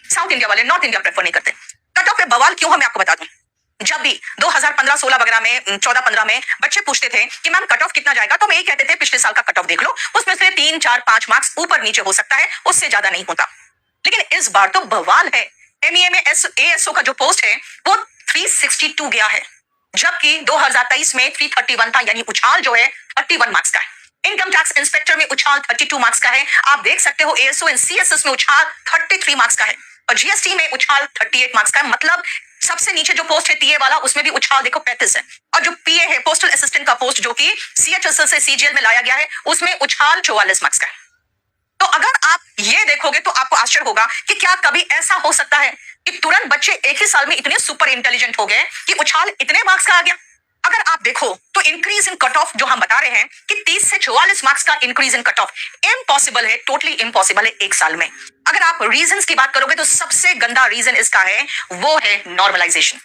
South India वाले north India prefer नहीं करते। कट ऑफ पे बवाल क्यों है मैं आपको बता दूं। जब भी 2015-16 वगैरह में 14-15 में बच्चे पूछते थे कि मैम कट ऑफ कितना जाएगा, तो हम यही कहते थे पिछले साल का कट ऑफ देख लो, उसमें से 3-4-5 मार्क्स ऊपर नीचे हो सकता है, उससे ज्यादा नहीं होता। लेकिन इस बार तो बवाल है। एमईए में एएसओ का जो पोस्ट है वो 362 गया है, जबकि 2023 में 331 था, यानी उछाल जो है 31 मार्क्स का है। इनकम टैक्स इंस्पेक्टर में उछाल 32 मार्क्स का है। आप देख सकते हो एएसओ एंड सीएसएस में उछाल 33 मार्क्स का है, और जीएसटी में उछाल 38 मार्क्स का है। मतलब सबसे नीचे जो पोस्ट है टीए वाला, उसमें भी उछाल देखो 35 है, और जो पीए है पोस्टल असिस्टेंट का पोस्ट जो कि सीएचएसएल से सीजीएल में लाया गया है, उसमें उछाल 44 मार्क्स का है। तो अगर आप ये देखोगे तो आपको आश्चर्य होगा कि क्या कभी ऐसा हो सकता है कि तुरंत बच्चे एक ही साल में इतने सुपर इंटेलिजेंट हो गए कि उछाल इतने मार्क्स का आ गया। अगर आप देखो तो इंक्रीज इन कट ऑफ जो हम बता रहे हैं कि 30 से 44 मार्क्स का increase in cut off impossible है, टोटली इम्पॉसिबल है एक साल में। अगर आप रीजंस की बात करोगे तो सबसे गंदा रीजन इसका है वो है नॉर्मलाइजेशन।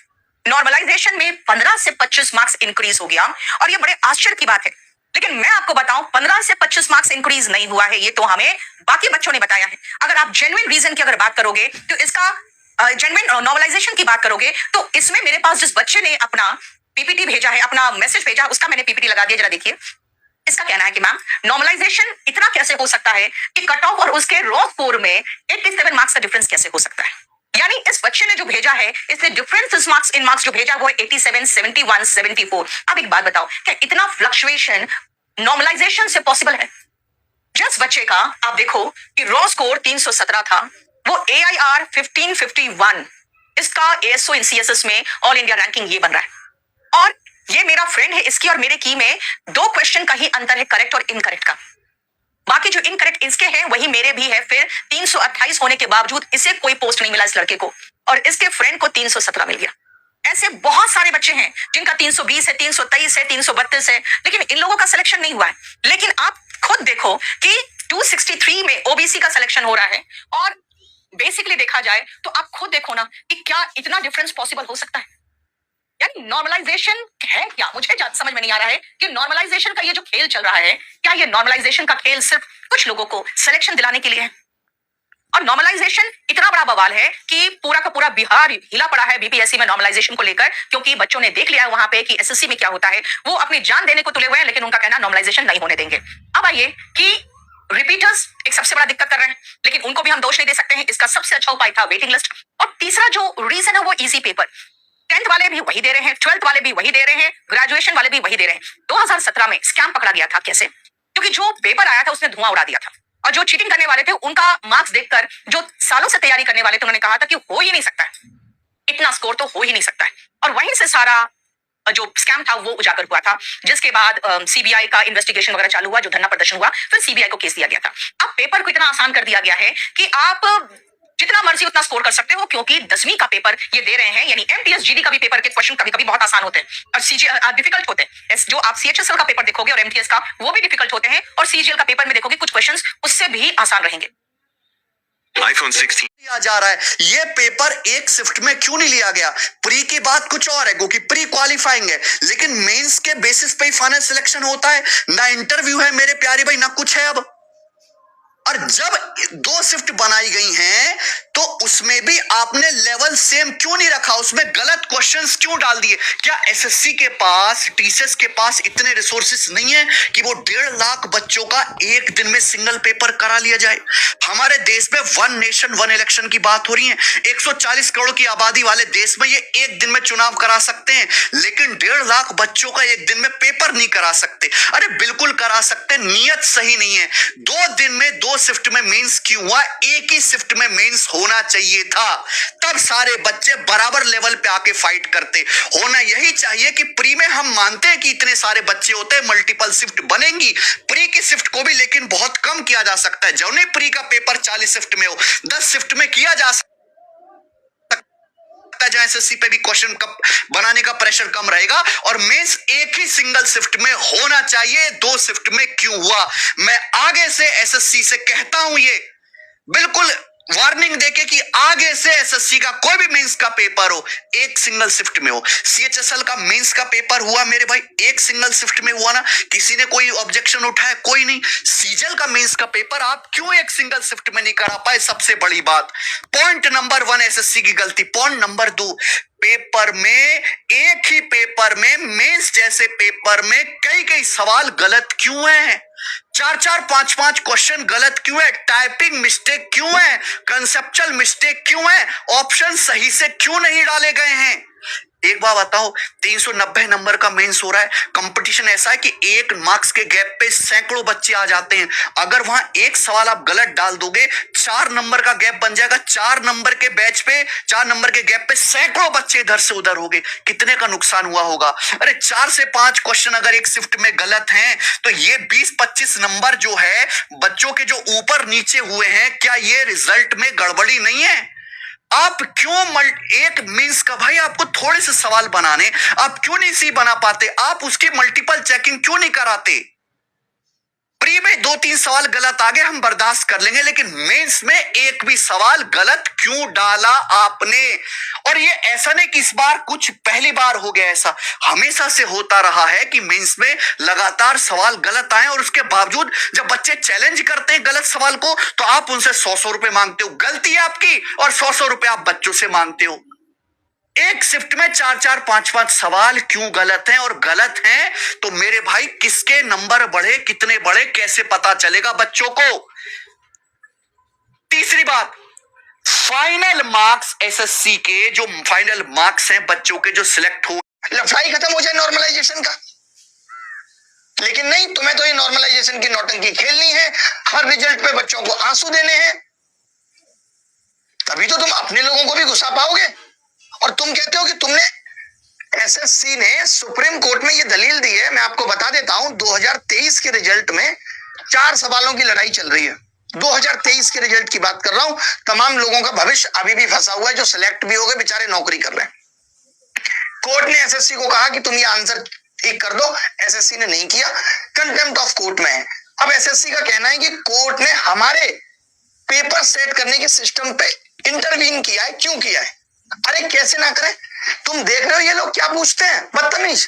नॉर्मलाइजेशन में 15 से 25 मार्क्स इंक्रीज हो गया, और ये बड़े आश्चर्य की बात है। लेकिन मैं आपको बताऊं 15 से 25 मार्क्स इंक्रीज नहीं हुआ है, ये तो हमें बाकी बच्चों ने बताया है। अगर आप जेन्युइन रीजन की अगर बात करोगे तो इसका जेन्युइन नॉर्मलाइजेशन की बात करोगे तो इसमें मेरे पास जिस बच्चे ने अपना पीपीटी भेजा है, अपना मैसेज भेजा, उसका मैंने पीपीटी लगा दिया, जरा देखिए। इसका कहना है कि मैम नॉर्मलाइजेशन इतना कैसे हो सकता है कि कट ऑफ और उसके रॉ स्कोर में 87 मार्क्स का डिफरेंस कैसे हो सकता है। यानी इस बच्चे ने जो भेजा है, इसने डिफरेंस मार्क्स इन मार्क्स जो भेजा वो 87, 71, 74। अब एक बात बताओ, क्या इतना फ्लक्चुएशन नॉर्मलाइजेशन से पॉसिबल है? जिस बच्चे का आप देखो कि रॉ स्कोर 317 था, वो AIR 1551, इसका एएसओ इन सीएसएस में ऑल इंडिया रैंकिंग ये बन रहा है। और ये मेरा फ्रेंड है, इसकी और मेरे की में 2 क्वेश्चन का ही अंतर है, करेक्ट और इनकरेक्ट का। बाकी जो इनकरेक्ट इसके हैं वही मेरे भी है। फिर 328 होने के बावजूद इसे कोई पोस्ट नहीं मिला इस लड़के को, और इसके फ्रेंड को 317 मिल गया। ऐसे बहुत सारे बच्चे हैं जिनका 320 है, 323 है, 332 है, लेकिन इन लोगों का सिलेक्शन नहीं हुआ है। लेकिन आप खुद देखो कि 263 में ओबीसी का सिलेक्शन हो रहा है, और बेसिकली देखा जाए तो आप खुद देखो ना कि क्या इतना डिफरेंस पॉसिबल हो सकता है। यानी नॉर्मलाइजेशन है क्या, मुझे समझ में नहीं आ रहा है कि नॉर्मलाइजेशन का ये जो खेल चल रहा है, क्या ये नॉर्मलाइजेशन का खेल सिर्फ कुछ लोगों को सिलेक्शन दिलाने के लिए है। और नॉर्मलाइजेशन इतना बड़ा बवाल है कि पूरा का पूरा बिहार हिला पड़ा है बीपीएससी में नॉर्मलाइजेशन को लेकर, क्योंकि बच्चों ने देख लिया है वहां पे कि एसएससी में क्या होता है। वो अपनी जान देने को तुले हुए हैं, लेकिन उनका कहना नॉर्मलाइजेशन नहीं होने देंगे। अब आइए कि रिपीटर्स एक सबसे बड़ा दिक्कत कर रहे हैं, लेकिन उनको भी हम दोष नहीं दे सकते हैं। इसका सबसे अच्छा उपाय था वेटिंग लिस्ट। और तीसरा जो रीजन है वो इजी पेपर। 10th वाले भी वही दे रहे हैं, 12th वाले भी वही दे रहे हैं, ग्रेजुएशन वाले भी वही दे रहे हैं। 2017 में स्कैम पकड़ा गया था। कैसे? क्योंकि जो पेपर आया था उसने धुआं उड़ा दिया था, और जो चीटिंग करने वाले थे उनका मार्क्स देखकर जो सालों से तैयारी करने वाले थे उन्होंने कहा था कि हो ही नहीं सकता है, इतना स्कोर तो हो ही नहीं सकता है। और वहीं से सारा जो स्कैम था वो उजागर हुआ था, जिसके बाद सीबीआई का इन्वेस्टिगेशन वगैरह चालू हुआ, जो धरना प्रदर्शन हुआ, फिर सीबीआई को केस दिया गया था। अब पेपर को इतना आसान कर दिया गया है कि आप जितना मर्जी उतना स्कोर कर सकते हो, क्योंकि 10वीं का पेपर ये दे रहे हैं। यानी एमटीएस जीडी का भी पेपर के क्वेश्चन कभी कभी बहुत आसान होते हैं और सीजीएल डिफिकल्ट होते हैं। जो आप सीएचएसएल का पेपर देखोगे और एमटीएस का, वो भी डिफिकल्ट होते हैं, और सीजीएल का पेपर में देखोगे कुछ क्वेश्चंस उससे भी आसान रहेंगे। iPhone 16 लिया जा रहा है, ये पेपर एक शिफ्ट में क्यों नहीं लिया गया? प्री की बात कुछ और है, क्योंकि प्री क्वालिफाइंग है, लेकिन मेंस के बेसिस पे ही फाइनल सिलेक्शन होता है ना। इंटरव्यू है मेरे प्यारे भाई, ना कुछ है अब। और जब 2 शिफ्ट बनाई गई हैं तो उसमें भी आपने लेवल सेम क्यों नहीं रखा? उसमें गलत क्वेश्चंस क्यों डाल दिए? क्या एसएससी के पास, टीसीएस के पास इतने रिसोर्सेस नहीं है कि वो 1.5 लाख बच्चों का एक दिन में सिंगल पेपर करा लिया जाए? हमारे देश में 1 नेशन 1 इलेक्शन की बात हो रही है। 140 करोड़ की आबादी वाले देश में ये एक दिन में चुनाव करा सकते हैं, लेकिन 1.5 लाख बच्चों का एक दिन में पेपर नहीं करा सकते। अरे बिल्कुल करा सकते, नियत सही नहीं है। 2 दिन में 2 शिफ्ट में मेंस क्यों हुआ? एक ही शिफ्ट में मेंस होना चाहिए था, तब सारे बच्चे बराबर लेवल पे आके फाइट करते। होना यही चाहिए कि प्री में हम मानते हैं कि इतने सारे बच्चे होते हैं, मल्टीपल शिफ्ट बनेंगी प्री की शिफ्ट को भी, लेकिन बहुत कम किया जा सकता है। जो नहीं प्री का पेपर 40 शिफ्ट में हो, 10 शिफ्ट में किया जा सकता है, जहां एसएससी पे भी क्वेश्चन बनाने का प्रेशर कम रहेगा। और मेंस एक ही सिंगल शिफ्ट में होना चाहिए, 2 शिफ्ट में क्यों हुआ? मैं आगे से एसएससी से कहता हूं, ये बिल्कुल वार्निंग देके कि आगे से एसएससी का कोई भी मेंस का पेपर हो एक सिंगल शिफ्ट में हो। सीएचएसएल का मेंस का पेपर हुआ मेरे भाई, एक सिंगल शिफ्ट में हुआ ना, किसी ने कोई ऑब्जेक्शन उठाया? कोई नहीं। सीजल का मेंस का पेपर आप क्यों एक सिंगल शिफ्ट में नहीं करा पाए? सबसे बड़ी बात, पॉइंट नंबर 1 एसएससी की गलती। पॉइंट नंबर 2, पेपर में, एक ही पेपर में, मेंस जैसे पेपर में कई कई सवाल गलत क्यों हैं? 4-4, 5-5 क्वेश्चन गलत क्यों है? टाइपिंग मिस्टेक क्यों है? कंसेप्चुअल मिस्टेक क्यों है? ऑप्शन सही से क्यों नहीं डाले गए हैं? एक बात बताओ, 390 नंबर का मेंस हो रहा है, कंपटीशन ऐसा है कि 1 मार्क्स के गैप पे सैकड़ों बच्चे आ जाते हैं। अगर वहां एक सवाल आप गलत डाल दोगे 4 नंबर का गैप बन जाएगा। 4 नंबर के बैच पे, 4 नंबर के गैप पे सैकड़ों बच्चे इधर से उधर हो गए, कितने का नुकसान हुआ होगा? अरे 4 से 5 क्वेश्चन अगर एक शिफ्ट में गलत हैं तो ये 20-25 नंबर जो है बच्चों के जो ऊपर नीचे हुए हैं, क्या ये रिजल्ट में गड़बड़ी नहीं है? आप क्यों एक मींस का भाई आपको थोड़े से सवाल बनाने, आप क्यों नहीं सी बना पाते? आप उसकी मल्टीपल चेकिंग क्यों नहीं कराते? प्री में 2-3 सवाल गलत आ गए हम बर्दाश्त कर लेंगे, लेकिन मेंस में एक भी सवाल गलत क्यों डाला आपने? और ये ऐसा नहीं कि इस बार कुछ पहली बार हो गया, ऐसा हमेशा से होता रहा है कि मेंस में लगातार सवाल गलत आए और उसके बावजूद जब बच्चे चैलेंज करते हैं गलत सवाल को तो आप उनसे 100-100 रुपए मांगते हो। गलती है आपकी और 100-100 रुपए आप बच्चों से मांगते हो। एक शिफ्ट में 4-4, 5-5 सवाल क्यों गलत हैं? और गलत हैं तो मेरे भाई किसके नंबर बढ़े, कितने बढ़े, कैसे पता चलेगा बच्चों को? तीसरी बात, फाइनल मार्क्स एसएससी के जो फाइनल मार्क्स हैं बच्चों के जो सिलेक्ट हो, लफड़ाई खत्म हो जाए नॉर्मलाइजेशन का। लेकिन नहीं, तुम्हें तो ये नॉर्मलाइजेशन की नौटंकी खेलनी है, हर रिजल्ट पे बच्चों को आंसू देने हैं, तभी तो तुम अपने लोगों को भी घुसा पाओगे। और तुम कहते हो कि तुमने, एसएससी ने सुप्रीम कोर्ट में ये दलील दी है। मैं आपको बता देता हूं, 2023 के रिजल्ट में 4 सवालों की लड़ाई चल रही है। 2023 के रिजल्ट की बात कर रहा हूं। तमाम लोगों का भविष्य अभी भी फंसा हुआ है, जो सिलेक्ट भी हो गए बेचारे नौकरी कर रहे हैं। कोर्ट ने एसएससी को कहा कि तुम ये आंसर ठीक कर दो, एसएससी ने नहीं किया, कंटेम्प्ट ऑफ कोर्ट में है। अब एसएससी का कहना है कि कोर्ट ने हमारे पेपर सेट करने के सिस्टम पे इंटरवीन किया है। क्यों किया है? अरे कैसे ना करें? तुम देख रहे हो ये लोग क्या पूछते हैं, बदतमीज।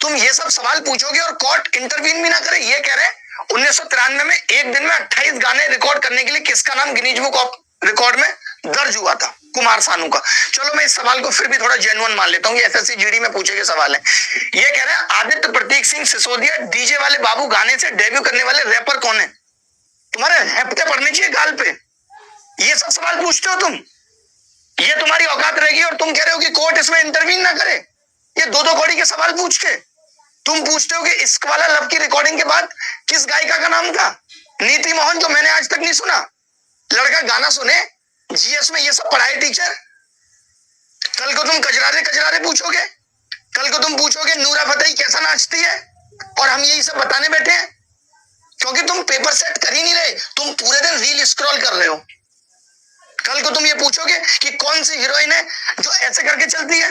तुम ये सब सवाल पूछोगे और कोर्ट इंटरवीन भी ना करे। ये कह रहे हैं 1993 में एक दिन में 28 गाने रिकॉर्ड करने के लिए किसका नाम गिनीज बुक ऑफ रिकॉर्ड में दर्ज हुआ था? कुमार सानू का। चलो मैं इस सवाल को फिर भी थोड़ा जेन्युइन मान लेता हूँ, ये एसएससी जीडी में पूछे गए सवाल है। ये कह रहे हैं आदित्य प्रतीक सिंह सिसोदिया डीजे वाले बाबू गाने से डेब्यू करने वाले रैपर कौन है? तुम्हारे हैप्ते पड़ने चाहिए गाल पे। ये सब सवाल पूछते हो तुम, ये तुम्हारी औकात रहेगी और तुम कह रहे हो कि कोर्ट इसमें इंटरवीन ना करे। ये 2-2 कौड़ी के सवाल पूछ के तुम पूछते हो कि इश्क वाला लव की रिकॉर्डिंग के बाद किस गायिका का नाम था? नीति मोहन, जो मैंने आज तक नहीं सुना। लड़का गाना सुने, जीएस में ये सब पढ़ाए टीचर। कल को तुम कजरारे कजरारे पूछोगे, कल को तुम पूछोगे नूरा फतेही कैसा नाचती है, और हम यही सब बताने बैठे हैं। क्योंकि तुम पेपर सेट कर ही नहीं रहे, तुम पूरे दिन रील स्क्रॉल कर रहे हो। कल को तुम ये पूछोगे कि कौन सी हीरोइन है जो ऐसे करके चलती है।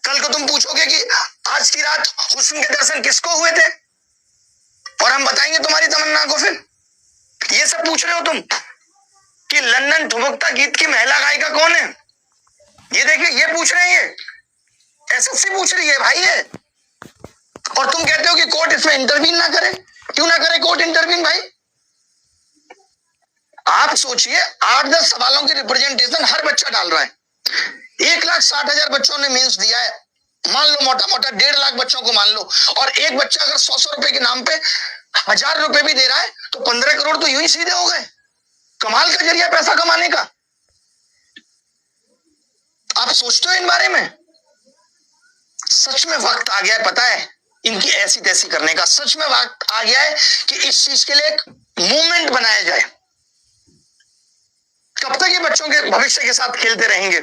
कल को तुम पूछोगे कि आज की रात हुस्न के दर्शन किसको हुए थे, और हम बताएंगे तुम्हारी तमन्ना को। फिर ये सब पूछ रहे हो तुम कि लंदन ठुमकता गीत की महिला गायिका कौन है। ये देखिए, ये पूछ रहे हैं, ये एसएससी पूछ रही है भाई ये। और तुम कहते हो कि कोर्ट इसमें इंटरवीन ना करे। क्यों ना करे कोर्ट इंटरवीन भाई? आप सोचिए, 8-10 सवालों की रिप्रेजेंटेशन हर बच्चा डाल रहा है। 1,60,000 बच्चों ने मीन्स दिया है। मान लो मोटा मोटा 1.5 लाख बच्चों को मान लो, और एक बच्चा अगर 100-100 रुपए के नाम पे 1000 रुपए भी दे रहा है तो 15 करोड़ तो यूं ही सीधे हो गए। कमाल का जरिया पैसा कमाने का। आप सोचते हो इन बारे में? सच में वक्त आ गया है, पता है, इनकी ऐसी तैसी करने का। सच में वक्त आ गया है कि इस चीज के लिए एक मूवमेंट बनाया जाए। कब तक ये बच्चों के भविष्य के साथ खेलते रहेंगे?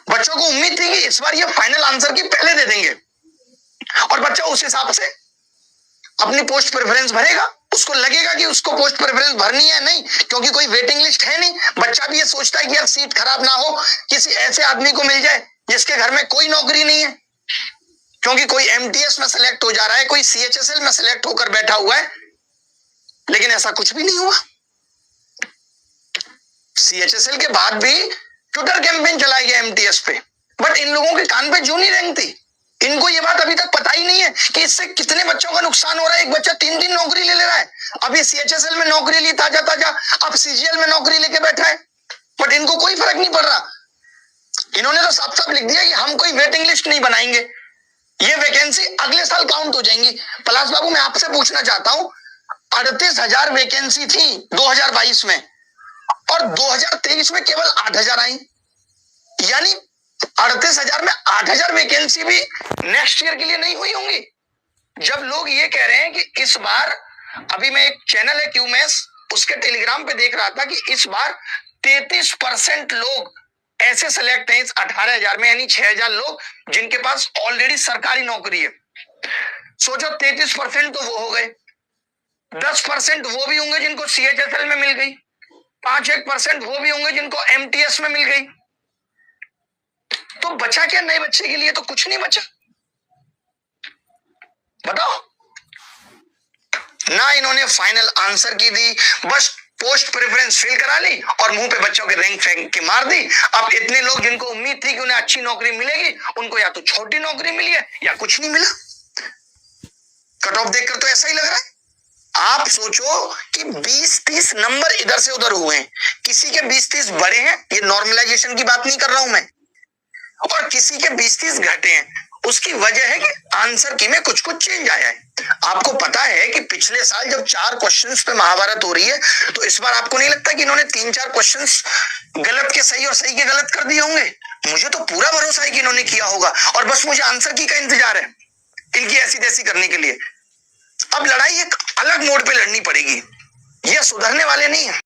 बच्चों को उम्मीद थी कि इस बार ये फाइनल आंसर की पहले दे देंगे, और बच्चा उस हिसाब से अपनी पोस्ट प्रेफरेंस भरेगा। उसको लगेगा कि उसको पोस्ट प्रेफरेंस भरनी है, नहीं, क्योंकि कोई वेटिंग लिस्ट है नहीं। बच्चा भी ये सोचता है कि यार सीट खराब ना हो, किसी ऐसे आदमी को मिल जाए जिसके घर में कोई नौकरी नहीं है, क्योंकि कोई एमटीएस में सिलेक्ट हो जा रहा है, कोई सीएचएसएल में सिलेक्ट होकर बैठा हुआ है। लेकिन ऐसा कुछ भी नहीं हुआ। सीएचएसएल के बाद भी ट्विटर कैंपेन चलाया गया एमटीएस पे, बट इन लोगों के कान पे जूं नहीं रेंगती। इनको ये बात अभी तक पता ही नहीं है कि इससे कितने बच्चों का नुकसान हो रहा है। एक बच्चा 3 नौकरी ले रहा है, अभी सीएचएसएल में नौकरी ली ताजा ताजा, अब सीजीएल में नौकरी लेके बैठा है, बट इनको कोई फर्क नहीं पड़ रहा। इन्होंने तो साफ साफ लिख दिया कि हम कोई वेटिंग लिस्ट नहीं बनाएंगे, ये वैकेंसी अगले साल काउंट हो जाएंगी। पलाश बाबू, मैं आपसे पूछना चाहता हूं, 38,000 वैकेंसी थी 2022 में और 2023 में केवल 8,000 आई, यानी 38,000 में 8,000 वैकेंसी भी नेक्स्ट ईयर के लिए नहीं हुई होंगी। जब लोग ये कह रहे हैं कि इस बार, अभी मैं एक चैनल है क्यूमेस, उसके टेलीग्राम पे देख रहा था कि इस बार 33% लोग ऐसे सेलेक्ट हैं इस 18,000 में, यानी 6,000 लोग जिनके पास ऑलरेडी सरकारी नौकरी है। सोचो 33% तो वो हो गए, 10% वो भी होंगे जिनको सीएचएसएल में मिल गई, 5% वो भी होंगे जिनको एमटीएस में मिल गई। तो बचा क्या नए बच्चे के लिए? तो कुछ नहीं बचा। बताओ ना, इन्होंने फाइनल आंसर की दी, बस पोस्ट प्रेफरेंस फिल करा ली और मुंह पे बच्चों के रैंक फेंक के मार दी। अब इतने लोग जिनको उम्मीद थी कि उन्हें अच्छी नौकरी मिलेगी, उनको या तो छोटी नौकरी मिली है या कुछ नहीं मिला। कट ऑफ देखकर तो ऐसा ही लग रहा है। आप सोचो कि 20-30 नंबर इधर से उधर हुए हैं, किसी के 20-30 बढ़े हैं, ये नॉर्मलाइजेशन की बात नहीं कर रहा हूं मैं, और किसी के 20-30 घटे हैं। उसकी वजह है कि आंसर की में कुछ कुछ चेंज आया है। आपको पता है कि पिछले साल जब 4 क्वेश्चंस पे महाभारत हो रही है, तो इस बार आपको नहीं लगता कि इन्होंने 3-4 क्वेश्चंस गलत के सही और सही के गलत कर दिए होंगे? मुझे तो पूरा भरोसा है कि इन्होंने किया होगा, और बस मुझे आंसर की का इंतजार है इनकी ऐसी तैसी करने के लिए। अब लड़ाई एक अलग मोड पे लड़नी पड़ेगी, ये सुधरने वाले नहीं है।